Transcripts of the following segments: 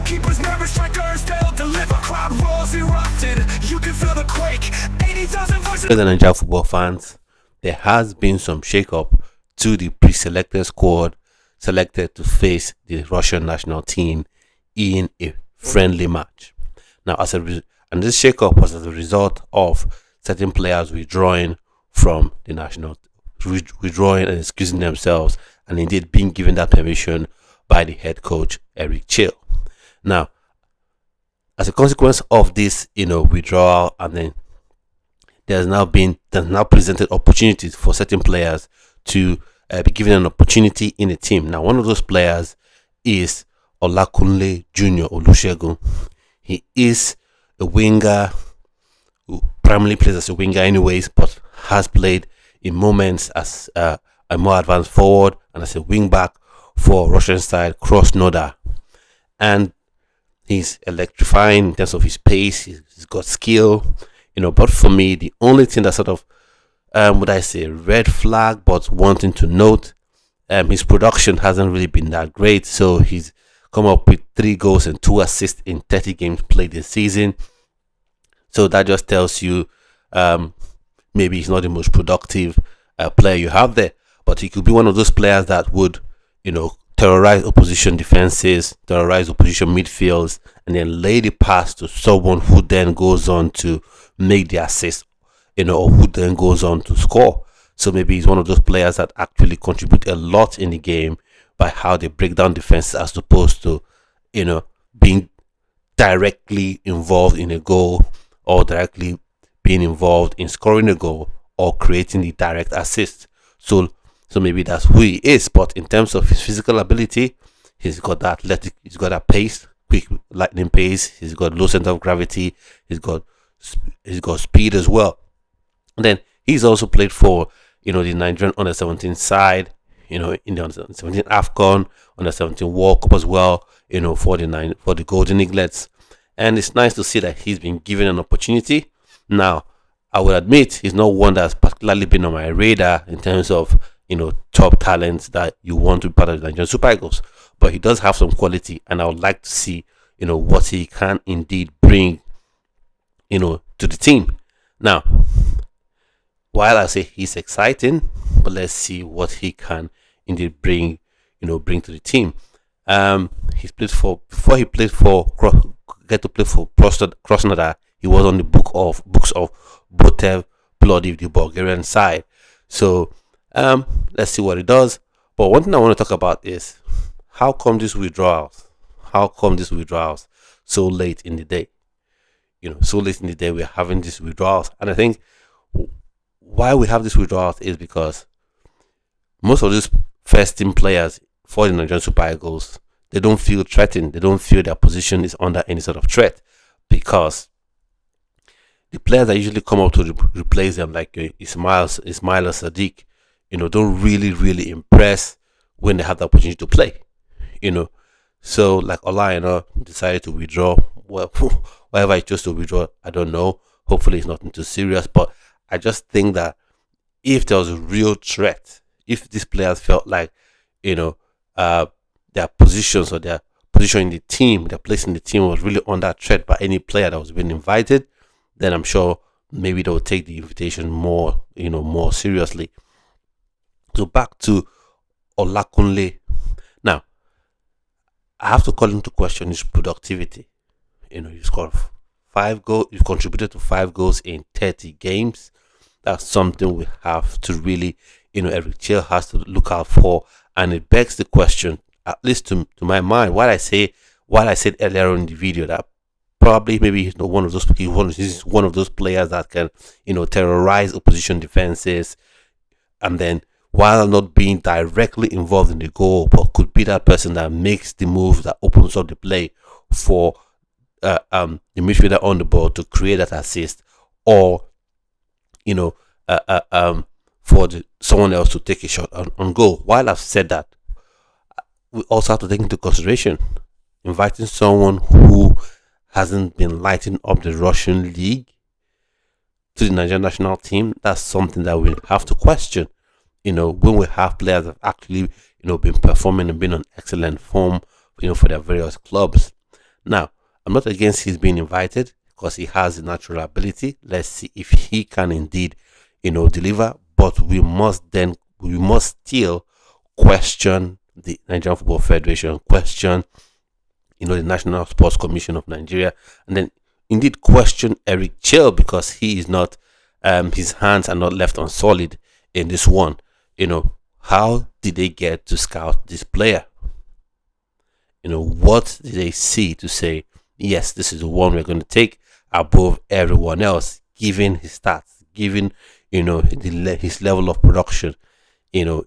Goalkeepers, nervous strikers, they'll deliver. Crowd roars erupted, you can feel the quake. 80,000 voices. The Nigerian football fans, there has been some shake-up to the pre-selected squad selected to face the Russian national team in a friendly match. Now, and this shake-up was as a result of certain players withdrawing from the national, withdrawing and excusing themselves, and indeed being given that permission by the head coach Eric Chill. Now, as a consequence of this, withdrawal, and then there's now presented opportunities for certain players to be given an opportunity in the team. Now, one of those players is Olakunle Olusegun. He is a winger who primarily plays as a winger anyways, but has played in moments as a more advanced forward and as a wing back for Russian side Krasnodar. And he's electrifying in terms of his pace. He's got skill, but for me, the only thing that sort of would I say red flag, but wanting to note, his production hasn't really been that great. So he's come up with 3 goals and 2 assists in 30 games played this season. So that just tells you maybe he's not the most productive player you have there, but he could be one of those players that would, terrorize opposition defenses, terrorize opposition midfields, and then lay the pass to someone who then goes on to make the assist, or who then goes on to score. So maybe he's one of those players that actually contribute a lot in the game by how they break down defenses, as opposed to, being directly involved in a goal, or directly being involved in scoring a goal or creating the direct assist. So maybe that's who he is. But in terms of his physical ability, he's got that athletic, he's got that pace, quick lightning pace, he's got low center of gravity, he's got speed as well. And then he's also played for, the Nigerian under 17 side, in the under 17 AFCON, under 17 World Cup as well, for the Golden Eaglets. And it's nice to see that he's been given an opportunity. Now, I would admit he's not one that's particularly been on my radar in terms of, top talents that you want to be part of the Nigerian Super Eagles. But he does have some quality, and I would like to see, what he can indeed bring, to the team. Now, while I say he's exciting, but let's see what he can indeed bring to the team. He's played for, before he played for Krasnodar, he was on the books of Botev Plovdiv, the Bulgarian side. So let's see what he does. But one thing I want to talk about is how come these withdrawals so late in the day? So late in the day we're having these withdrawals, and I think why we have these withdrawals is because most of these first team players for the Nigerian Super Eagles, they don't feel threatened. They don't feel their position is under any sort of threat, because the players that usually come up to replace them, like Ismail or Sadiq, don't really impress when they have the opportunity to play. So like Ola, decided to withdraw. Well, whatever I chose to withdraw, I don't know. Hopefully it's nothing too serious, but I just think that if there was a real threat, if these players felt like, their positions or their position in the team, their place in the team was really under threat by any player that was being invited, then I'm sure maybe they'll take the invitation more seriously. So back to Olakunle. Now, I have to call into question his productivity. You scored 5 goals, you've contributed to 5 goals in 30 games. That's something we have to really, Eric Chill has to look out for. And it begs the question, at least to my mind, what I said earlier in the video, that probably maybe he's one of those players that can, terrorize opposition defenses, and then while not being directly involved in the goal, but could be that person that makes the move that opens up the play for the midfielder on the ball to create that assist, or for someone else to take a shot on goal. While I've said that, we also have to take into consideration inviting someone who hasn't been lighting up the Russian league to the Nigerian national team. That's something that we have to question. When we have players that actually, been performing and been on excellent form, for their various clubs. Now, I'm not against his being invited because he has the natural ability. Let's see if he can indeed, deliver. But we must still question the Nigerian Football Federation, question, the National Sports Commission of Nigeria, and then indeed question Eric Chell, because he is not, his hands are not left on solid in this one. How did they get to scout this player? What did they see to say, yes, this is the one we're going to take above everyone else, given his stats, given, his level of production, in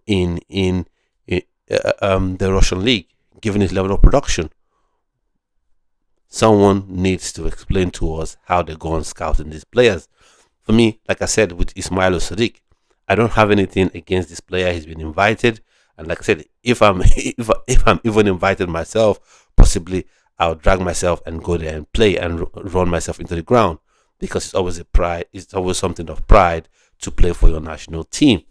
the Russian league, given his level of production. Someone needs to explain to us how they go on scouting these players. For me, like I said, with Ismail Sadiq, I don't have anything against this player. He's been invited, and like I said, if I'm if I'm even invited myself, possibly I'll drag myself and go there and play and run myself into the ground, because it's always a pride. It's always something of pride to play for your national team.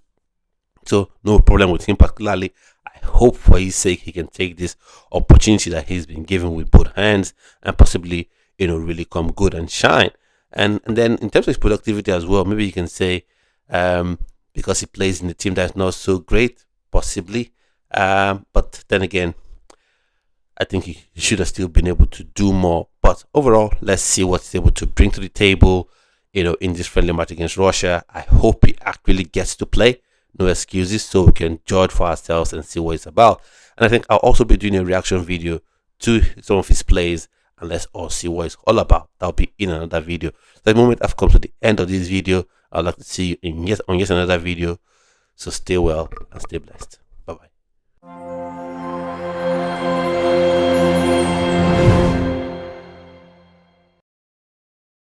So no problem with him particularly. I hope for his sake he can take this opportunity that he's been given with both hands and possibly, really come good and shine. And then in terms of his productivity as well, maybe you can say, because he plays in a team that's not so great, possibly. But then again, I think he should have still been able to do more. But overall, let's see what he's able to bring to the table, in this friendly match against Russia. I hope he actually gets to play. No excuses, so we can judge for ourselves and see what it's about. And I think I'll also be doing a reaction video to some of his plays, and let's all see what it's all about. That'll be in another video. So at the moment, I've come to the end of this video. I'd like to see you on yet another video. So stay well and stay blessed.